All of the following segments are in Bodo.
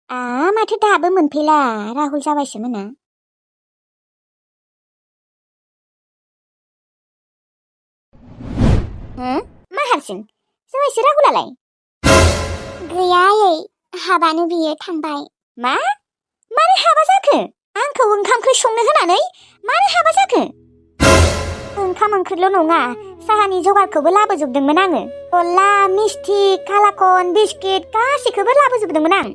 माथो दाबो मोनफैला राहुल जाबायसोमोन ना मा हारसिं जाबायसो राहुलालाय गैया आयै हाबानो बियो थांबाय मानो हाबा जाखो आंखौ ओंखाम ओंख्रि संनो होनानै मानो हाबा जाखो ओंखाम ओंख्रिल' नङा साहानि जगारखौबो लाबोजोबदोंमोन आङो गल्ला मिस्थि कालाकन बिस्किट गासैखौबो लाबोजोबदोंमोन आं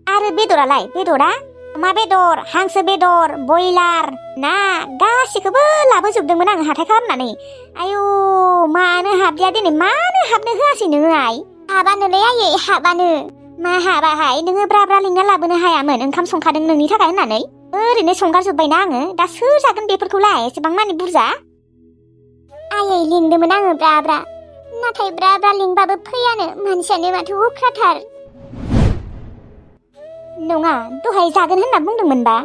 आरो बेदरालाय बेदरा अमा बेदर हांसो बेदर बयलार ना गासैखौबो लाबोजोबदोंमोन आं हाथाय खालामनानै आयौ मानो हाबदिया दिनै मानो हाबनो होआसै नोङो आइ हाबानोलै आयै हाबानो मा हाबाहाय नोङो ब्रा ब्रा लिंना लाबोनो हायामोन ओंखाम संखादों नोंनि थाखाय होननानै ओरैनो संगारजोब्बायना आङो दा सोर जागोन बेफोरखौलाय एसेबां मानि बुरजा आयै लिंदोंमोन आङो ब्रा ब्रा नाथाय ब्रा ब्रा लिंबाबो फैयानो मानसियानो माथो अख्राथार नङा दहाय जागोन होनना बुंदोंमोनबा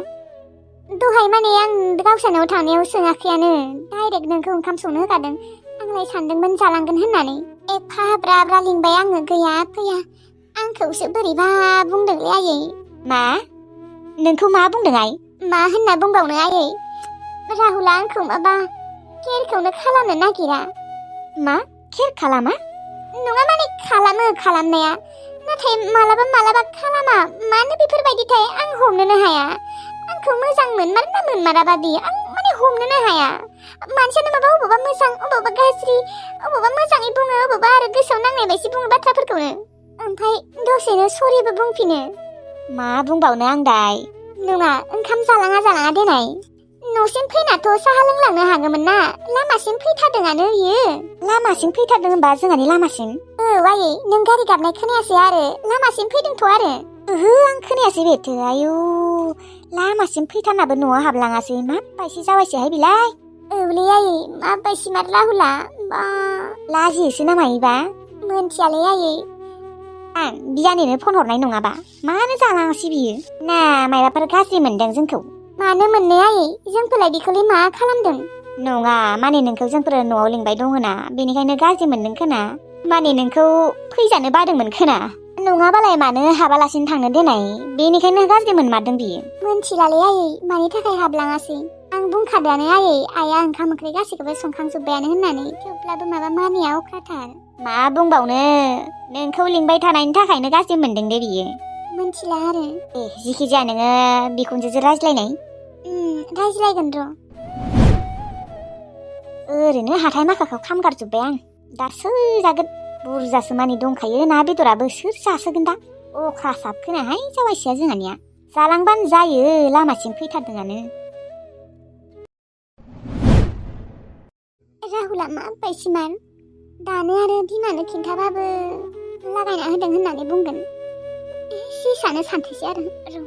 दहाय माने आं गावसानाव थांनायाव सोङाखैयानो डाइरेक्ट नोंखौ ओंखाम संनो होखादों आंलाय सानदोंमोन जालांगोन होननानै एफा ब्रा ब्रा लिंबाय आङो गैया फैया आंखौसो बोरैबा बुंदोंलै आयै मा नोंखौ मा बुंदों आइ मा होनना बुंबावनो आयै राहुला आंखौ माबा केयारखौनो खालामनो नागिरा मा केयार खालामा नङा माने खालामो खालामनाया नाथाय मालाबा खालामा मानो बेफोरबायदिथाय आं हमनोनो हाया आंखौ मोजां मोनमारना मोनमाराबा बियो आं माने हमनोनो हाया मानसियानो माबा अबावबा मोजां अबावबा गाज्रि अबावबा मोजाङै बुङो अबावबा आरो गोसोआव नांनाय बायदि बुङो बाथ्राफोरखौनो ओमफ्राय दसेनो सरिबो बुंफिनो मा बुंबावनो आं दाय नङा ओंखाम जालाङा देनाय न'सिम फैनाथ' साहा लोंलांनो हागौमोन ना लामासिम फैथारदोंआनो बियो लामासिम फैथारदों होनबा जोंहानि लामासिम आयै नों गारि गाबनाय खोनायासै आरो लामासिम फैदोंथ' आरो ओहो आं खोनायासै बेथो आयु लामासिम फैथारनाबो न'आव हाबलाङासै माबायसि जाबायसोहाय बिलाय औलै आयै माबायसि मार राहुला बा लाजियोसो ना मायोबा मोनथियालै आयै आं बियानैनो फन हरनाय नङाबा मानो जालाङासै बियो ना मायबाफोर गाज्रि मोनदों जोंखौ मानो मोननो आयै जोंफोरलाय बेखौलाय मा खालामदों नङा माने नोंखौ जोंफोर न'आव लिंबाय दङना बेनिखायनो गाज्रि मोनदों खोना माने नोंखौ फैजानो बादोंमोन खोना नङाबालाय मानो हाबालासिनो थांनो देनाय बेनिखायनो गाज्रि मोनमारदों बियो मोनथिलालै आयै मानि थाखाय हाबलाङासै आं बुंखादोआनो आयै आइया ओंखाम ओंख्रि गासैखौबो संखांजोब्बायानो होननानै थेवब्लाबो माबा मानिया अख्राथार मा बुंबावनो नोंखौ लिंबाय थानायनि थाखायनो गाज्रि मोनदों दे बियो मोनथिला आरो जिखि जाया नोङो बिखुनजोजों रायज्लायनाय रायज्लायगोन र' ओरैनो हाथाय माखाखौ खामगारजोब्बाय आं दा सोर जागोन बुरजासो मानि दंखायो ना बेदराबो सोर जासोगोन दा अख्रा साबखोनाहाय जाबायसैया जोंहानिया जालांबानो जायो लामासिम फैथारदोंआनो राहुला माबायसिमार दानो आरो बिमानो खिन्थाबाबो लागायना होदों होननानै बुंगोन एसेसानो सानथोसै आरो र'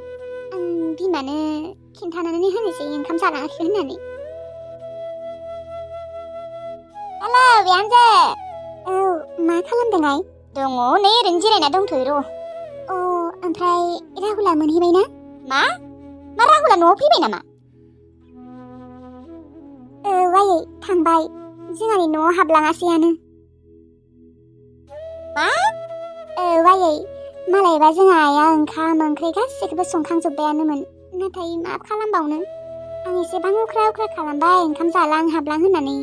आं बिमानो खिन्थानानै होनोसै ओंखाम जालाङाखै होननानै हेलौ बिहामजो औ मा खालामदों आइ दङ नै ओरैनो जिरायना दंथ'यो र' ओमफ्राय राहुला मोनहैबाय ना मा राहुला न'आव फैबाय नामा आयै थांबाय जोंहानि न'आव हाबलाङासैयानो मा आयै मालायबा जोंहा आइया ओंखाम ओंख्रि गासैखौबो संखांजोब्बायानोमोन नाथाय मा खालामबावनो आं एसेबां अख्रा खालामबाय ओंखाम जालां हाबलां होननानै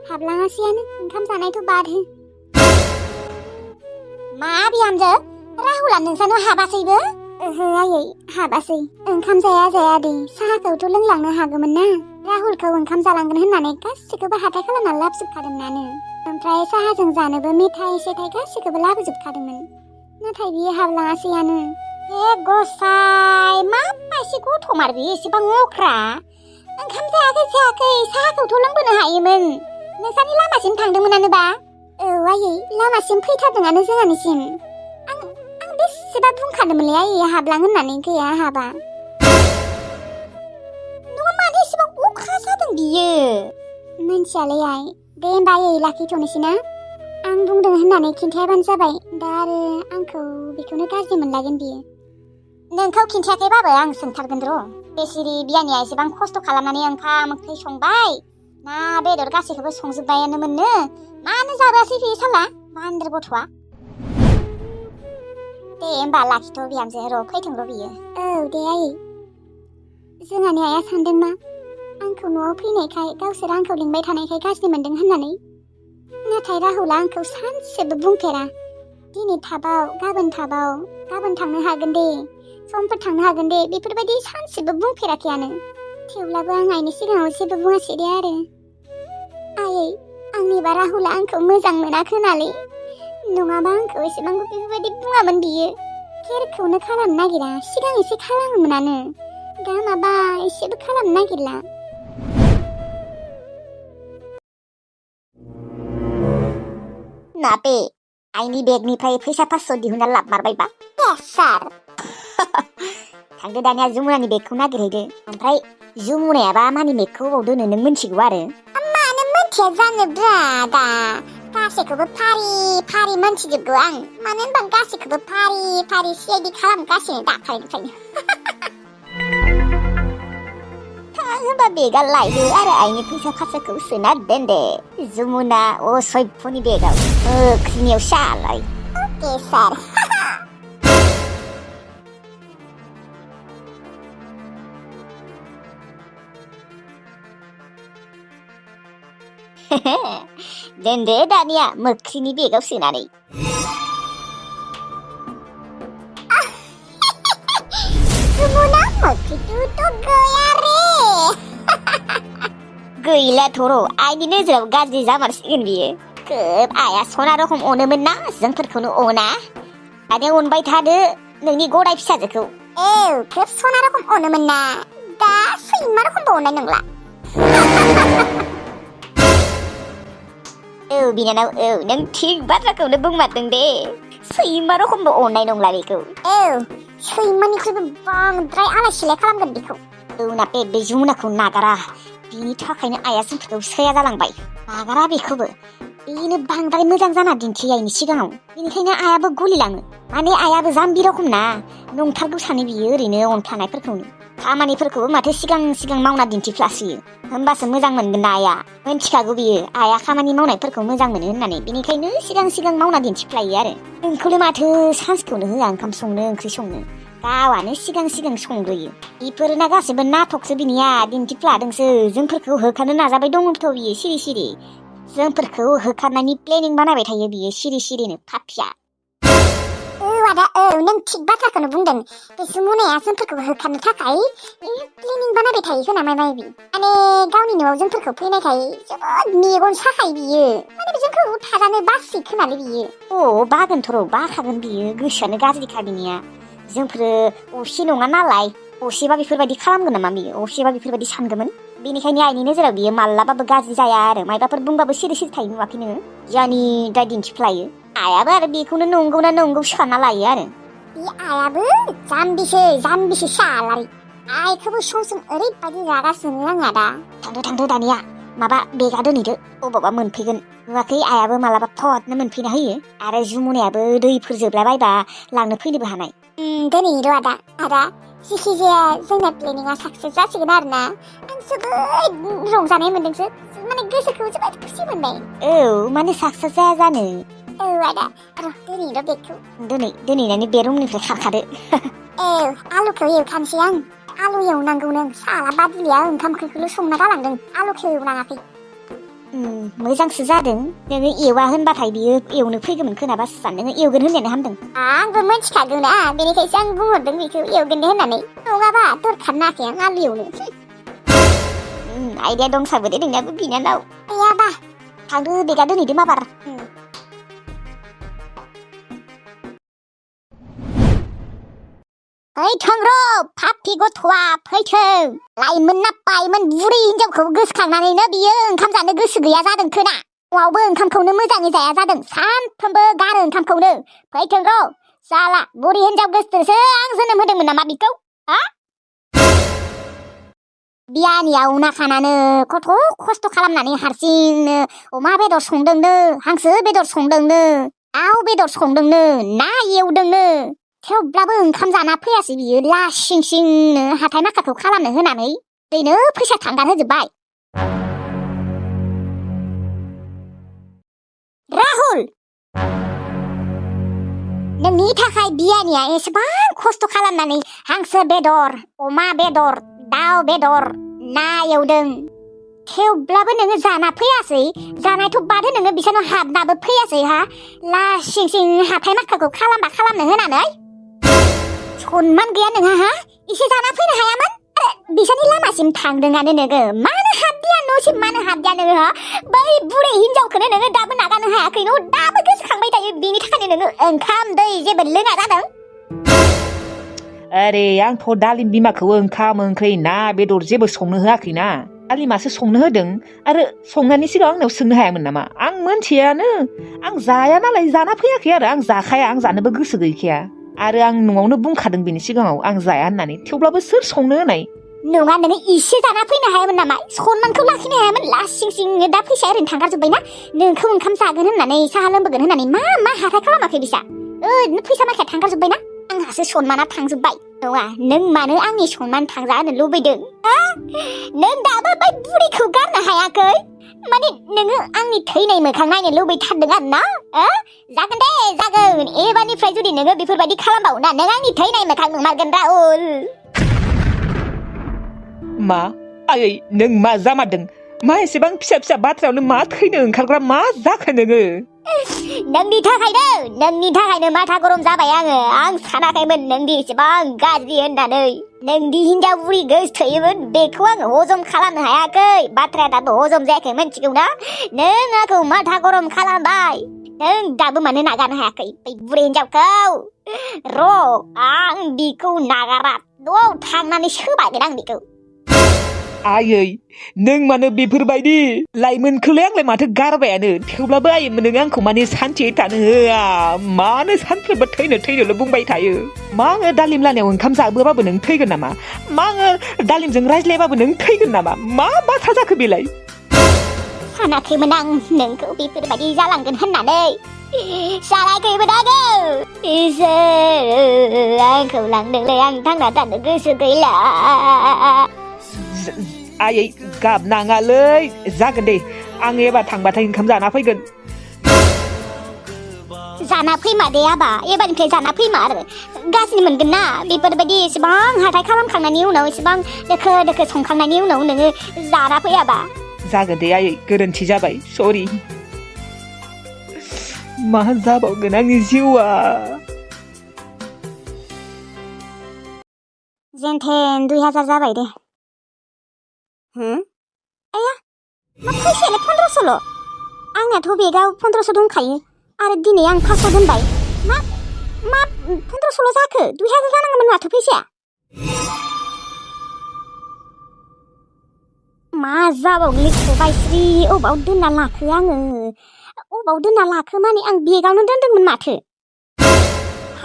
हाबलाङासैयानो ओंखाम जानायथ' बाद हो मा बिहामजो राहुला नोंसानाव हाबासैबो ओहो आयै हाबासै ओंखाम जाया दे साहाखौथ' लोंलांनो हागौमोन ना राहुलखौ ओंखाम जालांगोन होननानै गासैखौबो हाथाय खालामना लाबोजोबखादोंमोनानो ओमफ्राय साहाजों जानोबो मेथाइ सेथाइ गासैखौबो लाबोजोबखादोंमोन नाथाय बियो हाबलाङासैयानो गसाय माबायसि गथ'मार बियो एसेबां अख्रा ओंखाम जायाखै साहाखौथ' लोंबोनो हायोमोन नोंसानि लामासिम थांदोंमोनानोबा आयै लामासिम फैथारदोंआनो जोंहानिसिम आं बेसेबा बुंखादोंमोनलै आयै हाबलां होननानै गैया हाबा नङा मानो एसेबां अख्रा जादों बियो मोनथियालै आइ दे होनबा आयै लाखिथ'नोसै ना आं बुंदों होननानै खिन्थायाबानो जाबाय दा आरो आंखौ बेखौनो गाज्रि मोनलागोन बियो नोंखौ खिन्थायाखैबाबो आं सोंथारगोन र' बेसिरि बियानिया एसेबां खस्थ' खालामनानै ओंखाम ओंख्रि संबाय ना बेदर गासैखौबो संजोब्बायानो मोननो मानो जाबोआसै बे साला बान्दोर गथ'आ दे होमबा लाखिथ' बिहामजो र' फैथोंल' बियो औ दे आयै जोंहानि आइया सानदों मा आंखौ न'आव फैनायखाय गावसोर आंखौ लिंबाय थानायखाय गाज्रि मोनदों होननानै नाथाय राहुला आंखौ सानसेबो बुंफेरा दिनै थाबाव गाबोन थांनो हागोन दे समफोर थांनो हागोन दे बेफोरबायदि सानसेबो बुंफेराखैयानो थेवब्लाबो आं आइनि सिगाङाव जेबो बुङासै दे आरो आयै आंनिबा राहुला आंखौ मोजां मोनाखोनालै नङाबा आंखौ एसेबांबो बेफोरबायदि बुङामोन बियो केरखौनो खालामनो नागिरा सिगां एसे खालामोमोनानो दा माबा एसेबो खालामनो नागिरला नापे आइनि बेगनिफ्राय फैसा 500 दिहुनना लाबमारबायबा सार थांदो दानिया जुमुनानि बेगखौ नागिरहैदो ओमफ्राय जुमुनायाबा मानि बेगखौ अबाव दोनो नों मिथिगौ आरो मानो मिथिया जानोब्रा दा गासैखौबो फारि मोनथिजोबगौ आं मानो होनबा गासैखौबो फारि सिआइडि खालामगासिनो दाखालिनिफ्रायनो होनबा बेगा लायदो आरो आइनि फैसा 500खौ सोना दोनदो जुमुना असभ्यनि बेगाव मोख्रिनियाव सालाय अके सार दोनदो दानिया मोख्रिनि बेगाव सोनानै जुमुना मोख्रिथ' गैया रे गैलाथ' र' आइनि नोजोराव गाज्रि जामारसिगोन बियो खोब आइया सना रखम अनोमोन ना जोंफोरखौनो अना दानिया अनबाय थादो नोंनि गदाय फिसाजोखौ खोब सना रखम अनोमोन ना दा सैमा रखमबो अननाय नंला बिनानाव नों थिग बाथ्राखौनो बुंमारदों दे सैमा रखमबो अननाय नंला बेखौ सैमानिख्रुइबो बांद्राय आलाय सिलाय खालामगोन बेखौ नापे बे जुमुनाखौ नागारा बिनि थाखायनो आइया जोंफोरखौ सैया जालांबाय नागारा बेखौबो बेनो बांद्राय मोजां जाना दिन्थियो आइनि सिगाङाव बेनिखायनो आइयाबो गलिलाङो माने आइयाबो जाम्बि रखम ना नंथारगौ सानो बियो ओरैनो अनफ्लानायफोरखौनो खामानिफोरखौबो माथो सिगां मावना दिन्थिफ्लासियो होमबासो मोजां मोनगोन ना आइया मोनथिखागौ बियो आइया खामानि मावनायफोरखौ मोजां मोनो होननानै बेनिखायनो सिगां मावना दिन्थिफ्लायो आरो नोंखौलाय माथो सान्सखौनो होआ ओंखाम संनो ओंख्रि संनो गावानो सिगां संग्रोयो बेफोरना गासैबो नाटकसो बिनिया दिन्थिफ्लादोंसो जोंफोरखौ होखानो नाजाबाय दङथ' बियो सिरि जोंफोरखौ होखारनायनि प्लेनिं बानायबाय थायो बियो सिरिनो पापिया आदा नों थिग बाथ्राखौनो बुंदों बे जुमुनाया जोंफोरखौ होखारनो थाखाय प्लेनिं बानायबाय थायो खोना माने गावनि न'आव जोंफोरखौ फैनायखाय जोबोद मेगन साखायो बियो माने जोंखौ थाजानो बासै खोनालै बियो बागोनथ' र' बाखागोन बियो गोसोआनो गाज्रिखा बिनिया जोंफोरो असे नङा नालाय असेबा बेफोरबायदि खालामगोन नामा बियो असेबा बेफोरबायदि सानगौमोन बेनिखायनो आइनि नोजोराव बियो मालाबाबो गाज्रि जाया आरो मायबाफोर बुंबाबो सिरि थायो नुवाखै नोङो जानि दाय दिन्थिफ्लायो आइयाबो आरो बेखौनो नंगौना नंगौ सानना लायो आरो बे आइयाबो जाम्बिसो सालारि आइखौबो सम ओरैबायदि रागा जोङो आंहा दा थांदो दानिया माबा बेगा दोनहैदो अबावबा मोनफैगोन नुवाखै आइयाबो मालाबा फटनो मोनफैना होयो आरो जुमुनायाबो दैफोर जोबलाबायबा लांनो फैनोबो हानाय दोनहैर' आदा जिखि जाया जोंना प्लेनिंआ साक्सेस जासिगोन आरो ना आं जोबोद रंजानाय मोनदोंसो माने गोसोखौ जोबोद खुसि मोनबाय माने साक्सेस जाया जानो आदा र' दोनहैर' बेगखौ दोनहैनानै बे रुमनिफ्राय खारखादो आलुखौ एवखानोसै आं आलु एवनांगौ नों साला बादुलिया ओंखाम ओंख्रिखौल' संना गालांदों आलुखौ एवनाङाखै मोजांसो जादों नोङो एवा होनबाथाय बियो एवनो फैगौमोन खोनाबासो सान नोङो एवगोन होननानै हामदों आंबो मिथिखागौ ना बेनिखायसो आं बुंहरदों बेखौ एवगोन दे होननानै नङाबा दरखार नायाखै आं आलु एवनो आइडिया दंसाबो दे नोंनाबो बिनानाव गैयाबा थांदो बेगा दोनहैदो माबार फैथों र' पापि गथ'आ फैथों लाइमोन ना बायमोन बुरै हिनजावखौ गोसोखांनानैनो बियो ओंखाम जानो गोसो गैया जादों खोना न'आवबो ओंखामखौनो मोजाङै जाया जादों सानफ्रोमबो गारो ओंखामखौनो फैथों र' साला बुरै हिनजाव गोसोसो आं जोनोम होदोंमोन नामा बिखौ बियानिया उना खानानो खथ' खस्थ' खालामनानै हारसिंनो अमा बेदर संदोंनो हांसो बेदर संदोंनो दाउ बेदर संदोंनो ना एवदोंनो थेवब्लाबो ओंखाम जाना फैयासै बियो लासिंसिंनो हाथाय माखाखौ खालामनो होनानै ओरैनो फैसा थांगार होजोब्बाय राहुल नोंनि थाखाय बियानिया एसेबां खस्थ' खालामनानै हांसो बेदर अमा बेदर दाउ बेदर ना एवदों थेवब्लाबो नोङो जाना फैयासै जानायथ' बाद नोङो बिसानाव हाबनाबो फैयासै हा लासिं सिं हाथाय माखाखौ खालामनो होनानै सनमान गैया नोंहा हा एसे जाना फैनो हायामोन बिसानि लामासिम थांदोंआनो नोङो मानो हाबदिया न'सिम मानो हाबदिया नोङो हा बै बुरै हिनजावखौनो नोङो दाबो नागारनो हायाखै न' दाबो गोसोखांबाय थायो बिनि थाखायनो नोङो ओंखाम दै जेबो लोङा जादों अरे आंथ' दालिम बिमाखौ ओंखाम ओंख्रि ना बेदर जेबो संनो होआखैना दालिमासो संनो होदों आरो संनायनि सिगां आंनाव सोंनो हायामोन नामा आं मोनथियानो आं जाया नालाय जाना फैयाखै आरो आं जाखाया आं जानोबो गोसो गैखाया आरो आं न'आवनो बुंखादों बिनि सिगाङाव आं जाया होननानै थेवब्लाबो सोर संनो होनाय नङा नोङो इसे जाना फैनो हायामोन नामा सनमानखौ लाखिनो हायामोन लासिं सिं दा फैसाया ओरैनो थांगारजोब्बायना नोंखौ ओंखाम जागोन होननानै साहा लोंबोगोन होननानै मा हाथाय खालामाखै बिसा ओरैनो फैसा माखाया थांगारजोब्बायना आंहासो सनमाना थांजोब्बाय नङा नों मानो आंनि सनमान थांजानो लुबैदों नों दाबो बै बुरैखौ गारनो हायाखै माने नोङो आंनि थैनाय मोखां नायनो लुबैथारदों आरो ना जागोन दे जागोन एबारनिफ्राय जुदि नोङो बेफोरबायदि खालामबावोना नों आंनि थैनाय मोखां नोंमारगोन राहुल मा आयै नों मा जामारदों मा एसेबां फिसा फिसा बाथ्रायावनो मा थैनो ओंखारग्रा मा जाखो नोङो नोंनि थाखायनो माथा गरम जाबाय आं सानाखैमोन नोंदि एसेबां गाज्रि होननानै नोंदि हिनजाव बुरि गोसथोयोमोन बेखौ आङो हजम खालामनो हायाखै बाथ्राया दाबो हजम जायाखै मिथिगौना नों आंखौ माथा गरम खालामबाय नों दाबो मानो नागारनो हायाखै बै बुरै हिनजावखौ र' आं बिखौ नागारा न'आव थांनानै सोबागोन आं बिखौ आयै नों मानो बेफोरबायदि लाइमोनखौलाय आंलाय माथो गारबायानो थेवब्लाबो आयै नों आंखौ माने सान्थियै थानो होआ मानो सानफ्रोमबो थैनोल' बुंबाय थायो मा आङो दालिम लानायाव ओंखाम जाबोबाबो नों थैगोन नामा मा आङो दालिमजों रायज्लायबाबो नों थैगोन नामा मा बाथ्रा जाखो बेलाय सानाखैमोन आं नोंखौ बेफोरबायदि जालांगोन होननानै सानाखैमोन आङो इसोर आंखौ लांदोंलै आं थांना थानो गोसो गैला आयै गाबनाङालै जागोन दे आं एबार थांबाथाय ओंखाम जाना फैगोन जाना फैमा दे आबा एबारनिफ्राय जाना फैमा आरो गाज्रि मोनगोन ना बेफोरबायदि एसेबां हाथाय खालामखांनायनि उनाव एसेबां दोखो संखांनायनि उनाव नोङो जाना फैयाबा जागोन दे आयै गोरोन्थि जाबाय सरि मा जाबावगोन आंनि जिउआ जेनथेन 2000 जाबाय दे आया मा फैसायानो 1500ल' आंनाथ' बेगाव 1500 दंखायो आरो दिनै आं 500 दोनबाय मा 1500ल' जाखो 2000 जानांगौमोन माथो फैसाया मा जाबावगोनलै खबाइस्रि अबाव दोनना लाखो आङो अबाव दोनना लाखो माने आं बेगावनो दोनदोंमोन माथो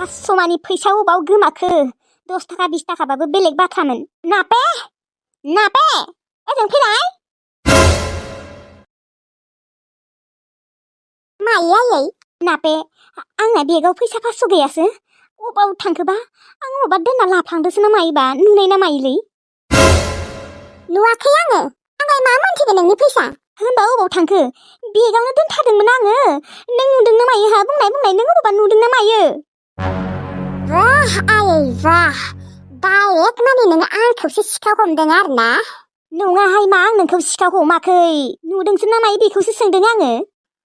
500 मानि फैसा अबाव गोमाखो 10 थाखा 20 थाखाबाबो बेलेग बाथ्रामोन नापे ओजों फैलाय मायै आयै नापे आंना बेगाव फैसा 500 गैयासो अबाव थांखोबा आं अबा दोनना लाफ्लांदोसो ना मायोबा नुनाय ना मायोलै नुवाखै आङो आंलाय मा मोनथिगोन नोंनि फैसा होनबा अबाव थांखो बेगावनो दोनथारदोंमोन आङो नों नुदों ना मायो हा बुंनाय नों अबावबा नुदों ना मायो वाह आयै वाह डाइरेक्ट माने नों आंखौसो सिखाव हमदों आरो ना नङाहाय मा आं नोंखौ सिखाव हमाखै नुदोंसो ना मायो बेखौसो सोंदों आङो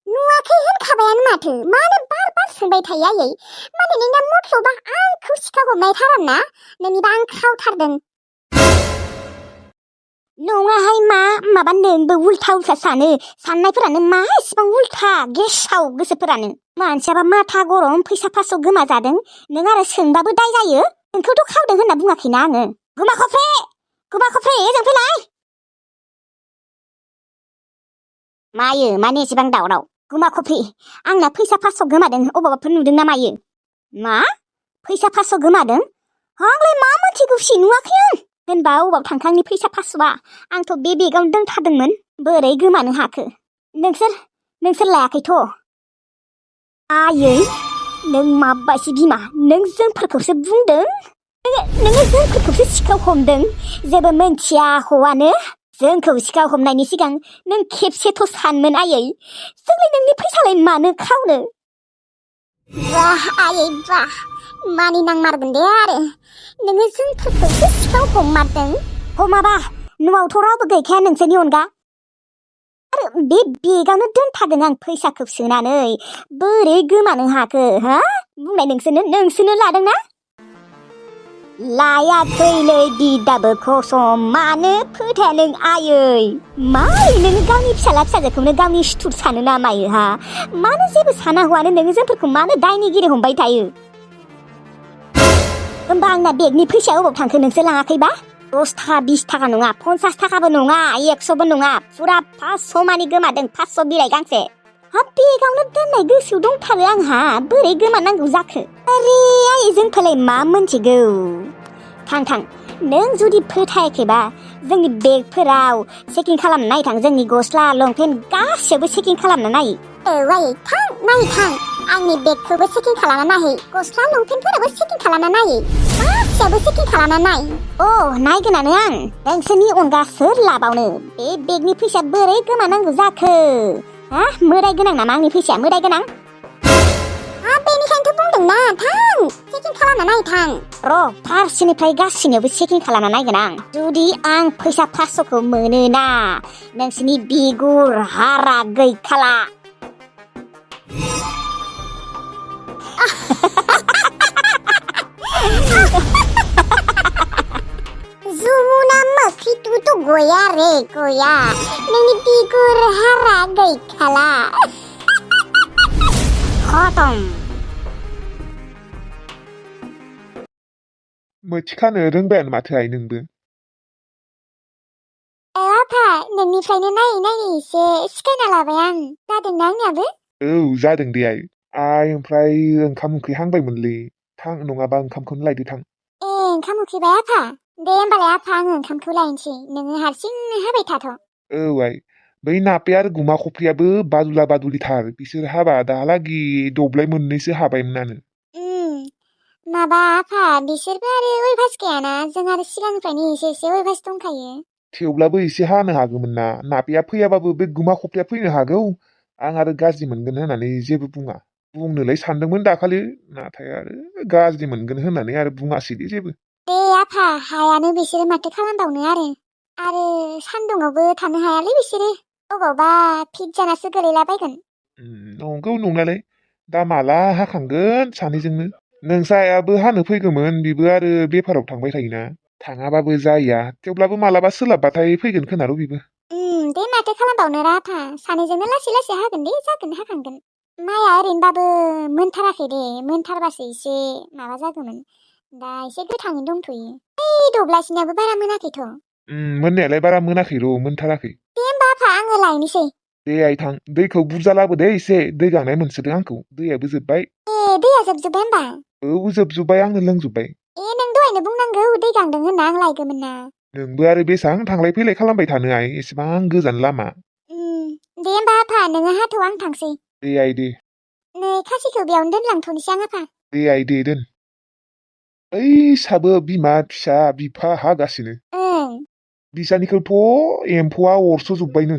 नुवाखै होनखाबायानो माथो मानो बार सोंबाय थायो आयै माने नोंना मथलबा आंखौ सिखाव हमनायथार ना नोंनिबा आं खावथारदों नङाहाय माबा नोंबो उल्था सानो साननायफोरानो मा एसेबां उल्था गेसाव गोसोफोरानो मानसियाबा माथा गरम फैसा 500 गोमाजादों नों आरो सोंबाबो दाय जायो नोंखौथ' खावदों होनना बुङाखैना आङो गुमा खफ्रे ओजों फैलाय मायो माने एसेबां दावराव गुमा खफ्रि आंना फैसा 500 गोमादों अबावबाफोर नुदों ना मायो मा फैसा 500 गोमादों आंलाय मा मोनथिगौसि नुवाखै आं होनबा अबाव थांखांनि फैसा 500आ आंथ' बे बेगावनो दोनथारदोंमोन बोरै गोमानो हाखो नोंसोर लायाखैथ' आयै नों माबायसि बिमा नों जोंफोरखौसो बुंदों नोङो जोंफोरखौसो सिखाव हमदों जेबो मोनथिया हौवानो जोंखौ सिखाव हमनायनि सिगां नों खेबसेथ' सानमोन आयै जोंलाय नोंनि फैसालाय मानो खावनो बा आयै बा मानिनांमारगोन दे आरो नोङो जोंफोरखौसो सिखाव हमारदों हमाबा न'आवथ' रावबो गैखाया नोंसोरनि अनगा आरो बे बेगावनो दोनखादों आं फैसाखौ सोनानै बोरै गोमानो हाखो हा बुंनाय नोंसोरनो लादोंना लायाखैलै दिदाबो कसम मानो फोथाया नों आयै मारै नोङो गावनि फिसाजोखौनो गावनि सुथुर सानो ना मायो हा मानो जेबो साना हौवानो नोङो जोंफोरखौ मानो दायनिगिरि हमबाय थायो होमबा आंना बेगनि फैसाया अबाव थांखो नोंसो लाङाखैबा 10 थाखा 20 थाखा नङा 50 थाखाबो नङा 100बो नङा फुरा 500 मानि गोमादों 500 बिलाइ गांसे हा बेगावनो दोननाय गोसोआव दंथारो आंहा बोरै गोमानांगौ जाखो आरे आयै जोंखौलाय मा मोनथिगौ थां नों जुदि फोथायाखैबा जोंनि बेगफोराव चेकिं खालामना नायथां जोंनि गस्ला लंपेन्ट गासैबो चेकिं खालामना नाय आयै थां आंनि बेगखौबो चेकिं खालामना नाय गस्ला लंपेन्टफोराबो चेकिं खालामना नाय गासैबो चेकिं खालामना नाय नायगोनानो आं नोंसोरनि अनगा सोर लाबावनो बे बेगनि फैसाया बोरै गोमानांगौ जाखो हा मोदाय गोनां नामा आंनि फैसाया मोदाय गोनां बेनिखायनोथ' बुंदोंना थां चेकिं खालामना नाय थां र' फारसेनिफ्राय गासिनोबो चेकिं खालामना नायगोन आं जुदि आं फैसा 500खौ मोनोना नोंसोरनि बिगुर हारा गैखाला जुमुना मोखितुथ' गया रे गया नोंनि बिगुर हारा गैखाला खतम मोथिखानो रोंबायानो माथो आइ नोंबो आफा नोंनिफ्रायनो नायै एसे सिखायना लाबाय आं जादोंना आंनियाबो औ जादों दे आइ ओमफ्राय ओंखाम ओंख्रि हांबायमोनलै थां नङाबा ओंखामखौनो लायदो थां ओंखाम उखैबाय आफा दे होमबालाय आफा आङो ओंखामखौ लायनोसै नोङो हारसिं हाबाय थाथ' औ आइ बै नापे आरो गुमा खफ्रियाबो बादुला बादुलिथार बिसोर हाबा दाहालागि दब्लाय मोननैसो हाबायमोनानो माबा आफा बिसोरबो आरो अयभास गैयाना जों आरो सिगांनिफ्रायनो एसे अयभास दंखायो थेवब्लाबो एसे हानो हागौमोन ना नापेया फैयाबाबो बे गुमा खफ्रिया फैनो हागौ आं आरो गाज्रि मोनगोन होननानै जेबो बुंनोलाय सानदोंमोन दाखालि नाथाय आरो गाज्रि मोनगोन होननानै आरो बुङासै दे जेबो दे आफा हायानो बिसोरो माथो खालामबावनो आरो सान्दुङावबो थानो हायालै बिसोरो अबावबा फिट जानासो गोलैलाबायगोन नंगौ नंनायालाय दा माला हाखांगोन सानैजोंनो नोंसा आइयाबो हानो फैगौमोन बेबो आरो बेफाराव थांबाय थायोना थाङाबाबो जाया थेवब्लाबो मालाबा सोलाबबाथाय फैगोन खोनार' बेबो दे माथो खालामबावनो आफा सानैजोंनो लासै हागोन दे जागोन हाखांगोन माइया ओरैनोबाबो मोनथाराखै दे मोनथारबासो एसे माबा जागौमोन दा एसे गोथाङै दंथ'यो ओइ दब्लायसेनियाबो बारा मोनाखैथ' मोननायालाय बारा मोनाखै र' मोनथाराखै दे होमबा आफा आङो लायनोसै दे आइ थां दैखौ बुरजा लाबोदे एसे दै गांनाय मोनसोदों आंखौ दैयाबो जोब्बाय दैया जोबजोब्बाय होमबा औ जोबजोब्बाय आंनो लोंजोब्बाय नों दहायनो बुंनांगौ दै गांदों होनना आं लायगौमोन ना नोंबो आरो बेसेबां थांलाय फैलाय खालामबाय थानो आइ एसेबां गोजान लामा दे होमबा आफा नोङो हाथ' आं थांसै दे आइ दे नै खासिखौ बेयावनो दोनलांथ'नोसै आं आफा दे आइ दे दोन ओइ साबो बिमा फिसा बिफा हागासिनो बिसानिखौथ' एम्फौआ अरस'जोब्बायनो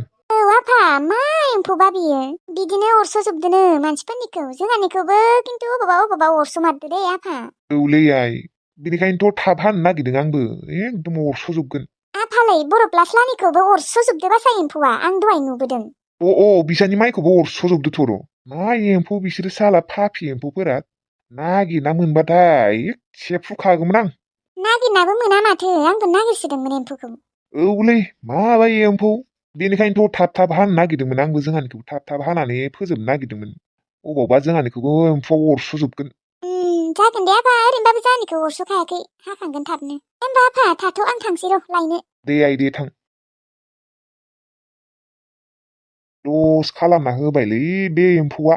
आफा मा एम्फौबा बियो बिदिनो अरस'जोबदोनो मानसिफोरनिखौ जोंहानिखौबो खिन्थु अबावबा अरस'मारदो दे आफा औलै आइ बेनिखायनोथ' थाब हानो नागिरदों आंबो एकदम अरस'जोबगोन आफालाय बर' प्लास्लानिखौबो अरस'जोबदो बासा एम्फौआ आं दहाय नुबोदों बिसानि माइखौबो अरस'जोबदोथ' र' मा एम्फौ बिसोरो साला फाफि एम्फौफोरा नागिरना मोनबाथाय सेफ्रुखागौमोन आं नागिरनाबो मोना माथो आंबो नागिरसोदोंमोन एम्फौखौ औलै माबा एम्फौ बेनिखायनोथ' थाब हानो नागिरदोंमोन आंबो जोंहानिखौ थाब हानानै फोजोबनो नागिरदोंमोन अबावबा जोंहानिखौबो एम्फौआ अरस'जोबगोन जागोन दे आफा ओरैनोबाबो जोंहानिखौ अरस'खायाखै हाखांगोन थाबनो होमबा आफा थाथ' आं थांसै र' लायनो दे आइ दे थां लस खालामना होबायलै बे एम्फौआ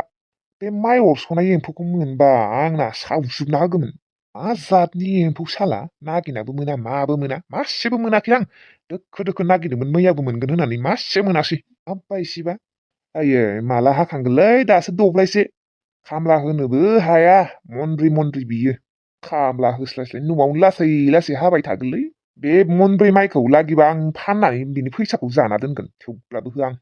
बे माइ अरस'नाय एम्फौखौ मोनबा आंना सावजोबना होगौमोन मा जातनि एम्फौ साला नागिरनाबो मोना माबो मोना मासेबो मोनाखै आं दोखो नागिरदोंमोन मैयाबो मोनगोन होननानै मासे मोनासै माबा इसेबा आयै माला हाखांगोनलै दासो दब्लायसे खामला होनोबो हाया मनब्रै बियो खामला होस्लायस्लाय न'आवनो लासै हाबाय थागोनलै बे मनब्रै माइखौ लागिबा आं फाननानै बिनि फैसाखौ जाना दोनगोन थेवब्लाबो होआ आं